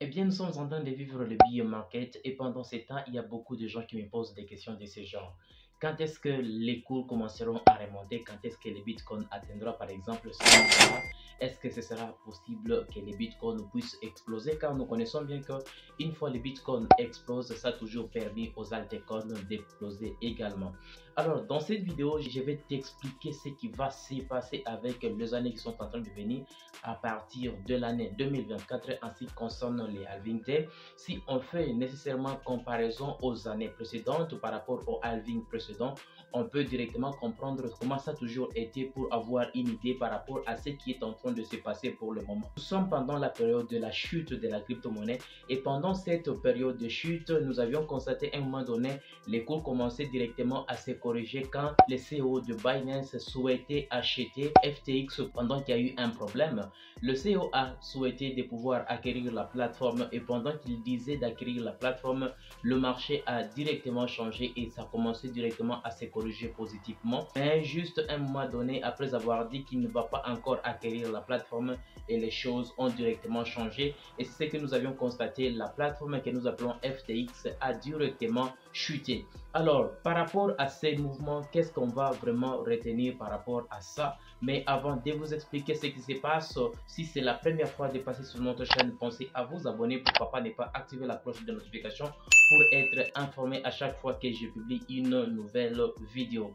Eh bien, nous sommes en train de vivre le bear market et pendant ces temps, il y a beaucoup de gens qui me posent des questions de ce genre. Quand est-ce que les cours commenceront à remonter? Quand est-ce que le Bitcoin atteindra par exemple 100 dollars? Est-ce que ce sera possible que les Bitcoins puissent exploser? Car nous connaissons bien que une fois le Bitcoin explose, ça a toujours permis aux altcoins d'exploser également. Alors, dans cette vidéo, je vais t'expliquer ce qui va se passer avec les années qui sont en train de venir à partir de l'année 2024 en ce qui concerne les halving day. Si on fait nécessairement comparaison aux années précédentes par rapport au halving précédent, on peut directement comprendre comment ça a toujours été pour avoir une idée par rapport à ce qui est en train de se passer pour le moment. Nous sommes pendant la période de la chute de la crypto-monnaie et pendant cette période de chute, nous avions constaté à un moment donné les cours commençaient directement à se corriger quand les CEO de Binance souhaitaient acheter FTX pendant qu'il y a eu un problème. Le CEO a souhaité de pouvoir acquérir la plateforme et pendant qu'il disait d'acquérir la plateforme, le marché a directement changé et ça a commencé directement à se corriger positivement. Mais juste un moment donné, après avoir dit qu'il ne va pas encore acquérir la plateforme et les choses ont directement changé. Et c'est ce que nous avions constaté, la plateforme que nous appelons FTX a directement chuté. Alors, par rapport à ces mouvements, qu'est-ce qu'on va vraiment retenir par rapport à ça? Mais avant de vous expliquer ce qui se passe, si c'est la première fois de passer sur notre chaîne, pensez à vous abonner. Pourquoi pas ne pas activer la cloche de notification pour être informé à chaque fois que je publie une nouvelle vidéo.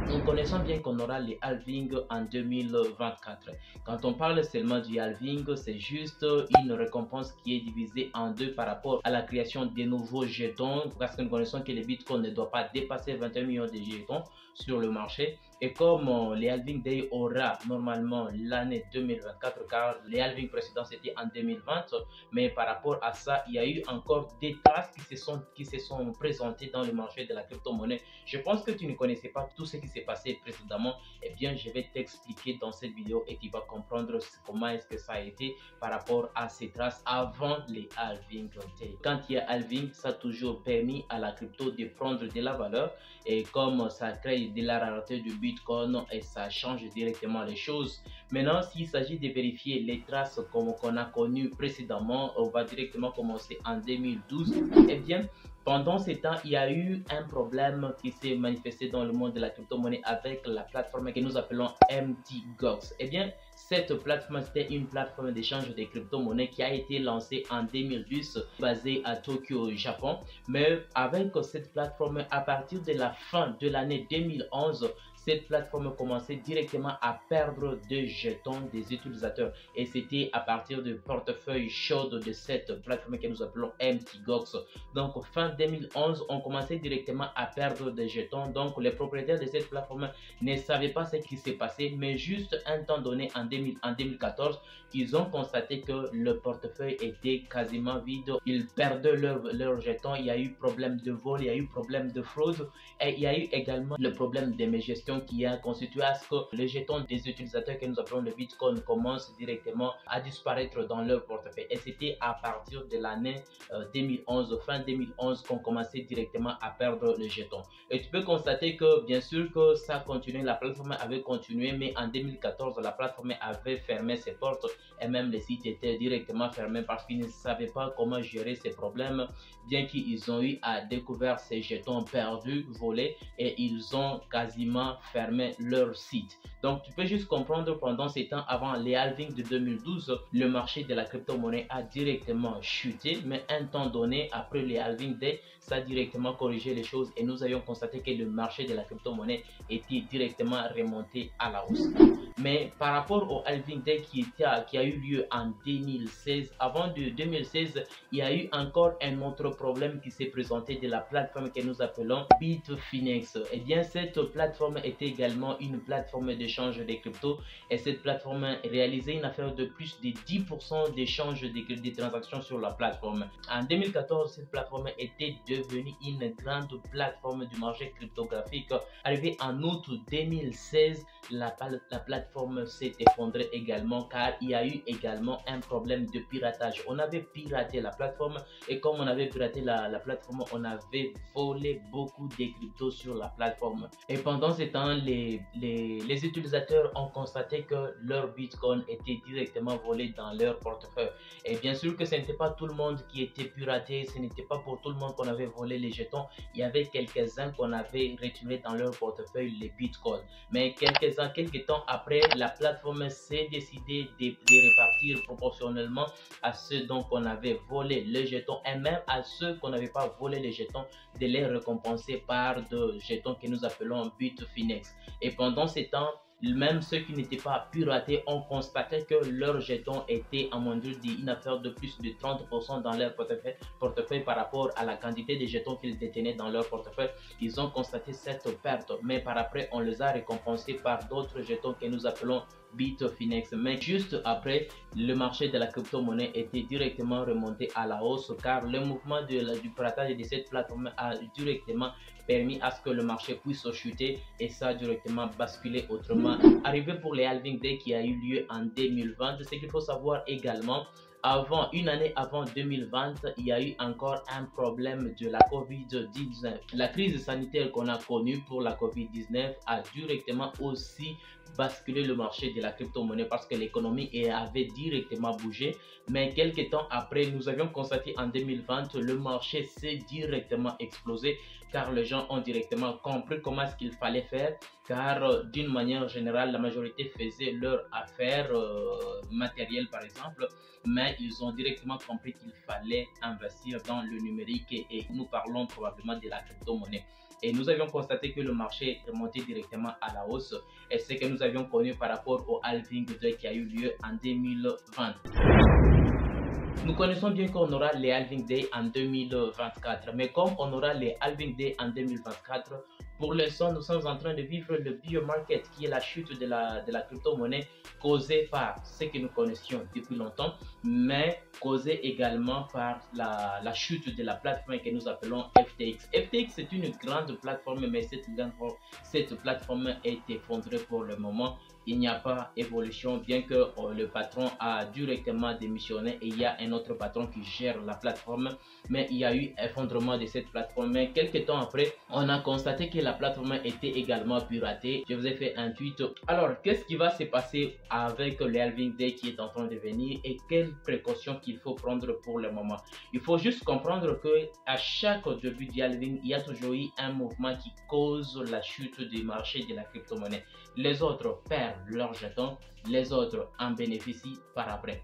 Nous connaissons bien qu'on aura les halving en 2024. Quand on parle seulement du halving, c'est juste une récompense qui est divisée en deux par rapport à la création de nouveaux jetons, parce que nous connaissons que le Bitcoin ne doit pas dépasser 21 millions de jetons sur le marché. Et comme les halving day aura normalement l'année 2024, car les halving précédents c'était en 2020, mais par rapport à ça, il y a eu encore des traces qui se sont présentées dans le marché de la crypto-monnaie. Je pense que tu ne connaissais pas tout ce qui s'est passé précédemment. Eh bien, je vais t'expliquer dans cette vidéo et tu vas comprendre comment est-ce que ça a été par rapport à ces traces avant les halving day. Quand il y a halving, ça a toujours permis à la crypto de prendre de la valeur et comme ça crée de la rareté du Bitcoin et ça change directement les choses. Maintenant, s'il s'agit de vérifier les traces comme qu'on a connues précédemment, on va directement commencer en 2012. Eh bien, pendant ce temps, il y a eu un problème qui s'est manifesté dans le monde de la crypto-monnaie avec la plateforme que nous appelons MTGOX. Eh bien, cette plateforme, c'était une plateforme d'échange de crypto-monnaies qui a été lancée en 2010, basée à Tokyo, au Japon. Mais avec cette plateforme, à partir de la fin de l'année 2011, cette plateforme commençait directement à perdre des jetons des utilisateurs. Et c'était à partir du portefeuille chaud de cette plateforme que nous appelons MTGOX. Donc, fin 2011, on commençait directement à perdre des jetons. Donc, les propriétaires de cette plateforme ne savaient pas ce qui s'est passé, mais juste un temps donné, en 2014, ils ont constaté que le portefeuille était quasiment vide. Ils perdaient leurs jetons. Il y a eu problème de vol, il y a eu problème de fraude et il y a eu également le problème de gestion qui a constitué à ce que les jetons des utilisateurs que nous appelons le Bitcoin commencent directement à disparaître dans leur portefeuille. Et c'était à partir de l'année 2011, fin 2011, qu'on commençait directement à perdre les jetons. Et tu peux constater que bien sûr que ça continuait, la plateforme avait continué, mais en 2014, la plateforme avait fermé ses portes et même les sites étaient directement fermés parce qu'ils ne savaient pas comment gérer ces problèmes, bien qu'ils ont eu à découvrir ces jetons perdus, volés, et ils ont quasiment fermé leur site. Donc tu peux juste comprendre, pendant ces temps, avant les halvings de 2012, le marché de la crypto-monnaie a directement chuté, mais un temps donné, après les halving day, ça a directement corrigé les choses et nous avions constaté que le marché de la crypto-monnaie était directement remonté à la hausse. Mais par rapport au halving day qui a eu lieu en 2016, avant de 2016, il y a eu encore un autre problème qui s'est présenté de la plateforme que nous appelons Bitfinex. Et bien, cette plateforme était également une plateforme d'échange des cryptos et cette plateforme réalisait une affaire de plus de 10% d'échange des transactions sur la plateforme. En 2014, cette plateforme était devenue une grande plateforme du marché cryptographique. Arrivé en août 2016, la plateforme s'est effondrée également car il y a eu également un problème de piratage. On avait piraté la plateforme et comme on avait piraté la plateforme, on avait volé beaucoup de cryptos sur la plateforme. Et pendant ce temps, quand les utilisateurs ont constaté que leur Bitcoin était directement volé dans leur portefeuille. Et bien sûr que ce n'était pas tout le monde qui était piraté, ce n'était pas pour tout le monde qu'on avait volé les jetons. Il y avait quelques-uns qu'on avait retirés dans leur portefeuille les Bitcoins. Mais quelques temps après, la plateforme s'est décidée de répartir proportionnellement à ceux dont on avait volé les jetons et même à ceux qu'on n'avait pas volé les jetons, de les récompenser par de jetons que nous appelons Bitfinex. Et pendant ces temps, même ceux qui n'étaient pas piratés ont constaté que leurs jetons étaient en mesure d'une affaire de plus de 30% dans leur portefeuille par rapport à la quantité de jetons qu'ils détenaient dans leur portefeuille. Ils ont constaté cette perte, mais par après, on les a récompensés par d'autres jetons que nous appelons Bitfinex. Mais juste après, le marché de la crypto-monnaie était directement remonté à la hausse car le mouvement du piratage de cette plateforme a directement permis à ce que le marché puisse chuter et ça a directement basculé autrement. Arrivé pour les halving day qui a eu lieu en 2020, ce qu'il faut savoir également, une année avant 2020, il y a eu encore un problème de la COVID-19. La crise sanitaire qu'on a connue pour la COVID-19 a directement aussi basculé le marché de la crypto-monnaie parce que l'économie avait directement bougé. Mais quelques temps après, nous avions constaté en 2020, le marché s'est directement explosé car les gens ont directement compris comment est-ce qu'il fallait faire car d'une manière générale, la majorité faisait leurs affaires matérielles par exemple, mais ils ont directement compris qu'il fallait investir dans le numérique et nous parlons probablement de la crypto-monnaie. Et nous avions constaté que le marché remontait directement à la hausse et ce que nous avions connu par rapport au halving day qui a eu lieu en 2020. Nous connaissons bien qu'on aura les halving day en 2024, mais comme on aura les halving day en 2024, pour l'instant, nous sommes en train de vivre le bear market, qui est la chute de la crypto-monnaie causée par ce que nous connaissions depuis longtemps, mais causée également par la chute de la plateforme que nous appelons FTX. FTX est une grande plateforme, mais cette plateforme est effondrée pour le moment. Il n'y a pas évolution, bien que le patron a directement démissionné et il y a un autre patron qui gère la plateforme, mais il y a eu effondrement de cette plateforme. Mais quelques temps après, on a constaté que la plateforme était également piratée. Je vous ai fait un tweet. Alors, qu'est-ce qui va se passer avec le halving day qui est en train de venir et quelles précautions qu'il faut prendre pour le moment? Il faut juste comprendre que à chaque début du halving, il y a toujours eu un mouvement qui cause la chute du marché de la crypto-monnaie. Les autres perdent leurs jetons, les autres en bénéficient par après.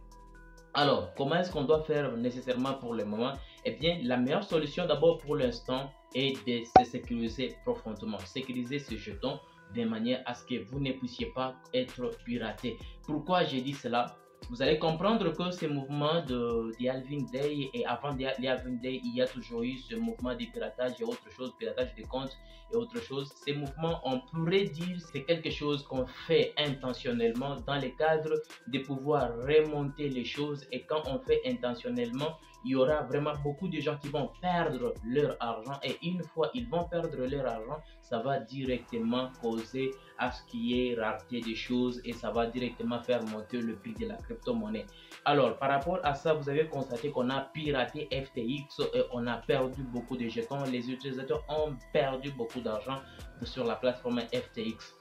Alors, comment est-ce qu'on doit faire nécessairement pour le moment? Eh bien, la meilleure solution d'abord pour l'instant est de se sécuriser profondément. Sécuriser ce jeton de manière à ce que vous ne puissiez pas être piraté. Pourquoi j'ai dit cela? Vous allez comprendre que ce mouvement de halving day et avant les halving day, il y a toujours eu ce mouvement de piratage et autre chose, piratage de comptes et autre chose. Ces mouvements, on pourrait dire, c'est quelque chose qu'on fait intentionnellement dans le cadre de pouvoir remonter les choses et quand on fait intentionnellement, il y aura vraiment beaucoup de gens qui vont perdre leur argent et une fois ils vont perdre leur argent, ça va directement causer à ce qu'il y ait rareté des choses et ça va directement faire monter le prix de la crypto-monnaie. Alors, par rapport à ça, vous avez constaté qu'on a piraté FTX et on a perdu beaucoup de jetons. Les utilisateurs ont perdu beaucoup d'argent sur la plateforme FTX.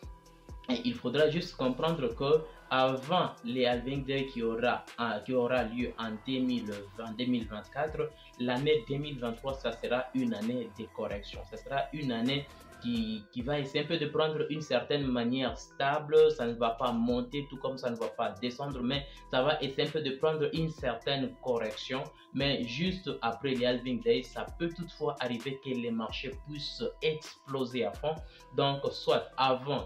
Et il faudra juste comprendre que avant les halving day qui aura lieu en 2024, l'année 2023, ça sera une année de correction. Ça sera une année qui va essayer un peu de prendre une certaine manière stable. Ça ne va pas monter tout comme ça ne va pas descendre, mais ça va essayer un peu de prendre une certaine correction. Mais juste après les halving days, ça peut toutefois arriver que les marchés puissent exploser à fond. Donc, soit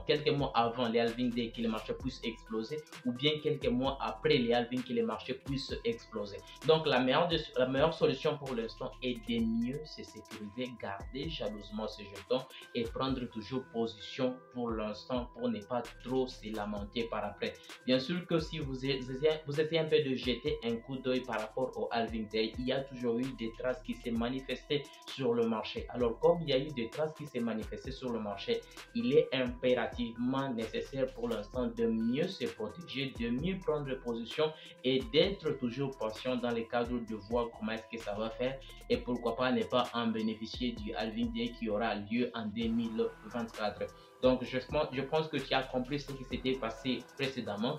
quelques mois avant les halving days, que les marchés puissent exploser, ou bien quelques mois après les halving que les marchés puissent exploser. Donc, la meilleure solution pour l'instant est de mieux se sécuriser, garder jalousement ce jeton et prendre toujours position pour l'instant pour ne pas trop se lamenter par après. Bien sûr que si vous essayez un peu de jeter un coup d'œil par rapport au halving day, il y a toujours eu des traces qui s'est manifestées sur le marché. Alors, comme il y a eu des traces qui s'est manifestées sur le marché, il est impérativement nécessaire pour l'instant de mieux se protéger, de mieux prendre position et d'être toujours patient dans le cadre de voir comment est-ce que ça va faire et pourquoi pas ne pas en bénéficier du halving day qui aura lieu en 2024. 2024. Donc je pense que tu as compris ce qui s'était passé précédemment.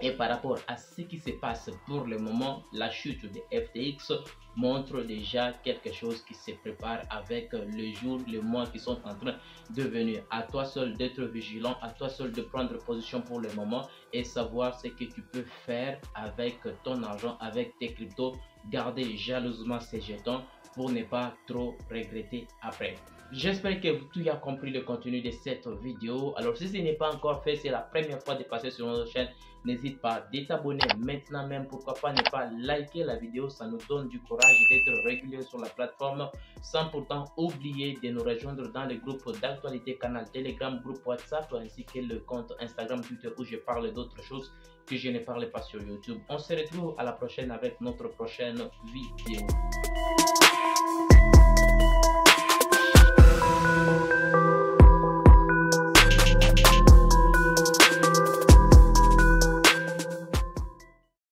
Et par rapport à ce qui se passe pour le moment, la chute de FTX montre déjà quelque chose qui se prépare avec les jours, les mois qui sont en train de venir. À toi seul d'être vigilant, à toi seul de prendre position pour le moment et savoir ce que tu peux faire avec ton argent, avec tes cryptos. Garder jalousement ces jetons pour ne pas trop regretter après. J'espère que tu as compris le contenu de cette vidéo. Alors si ce n'est pas encore fait, c'est la première fois de passer sur notre chaîne, n'hésite pas de t'abonner maintenant même, pourquoi pas ne pas liker la vidéo, ça nous donne du courage d'être régulier sur la plateforme sans pourtant oublier de nous rejoindre dans le groupe d'actualité, canal Telegram, groupe WhatsApp ainsi que le compte Instagram, Twitter où je parle d'autres choses que je ne parle pas sur YouTube. On se retrouve à la prochaine avec notre prochaine vidéo.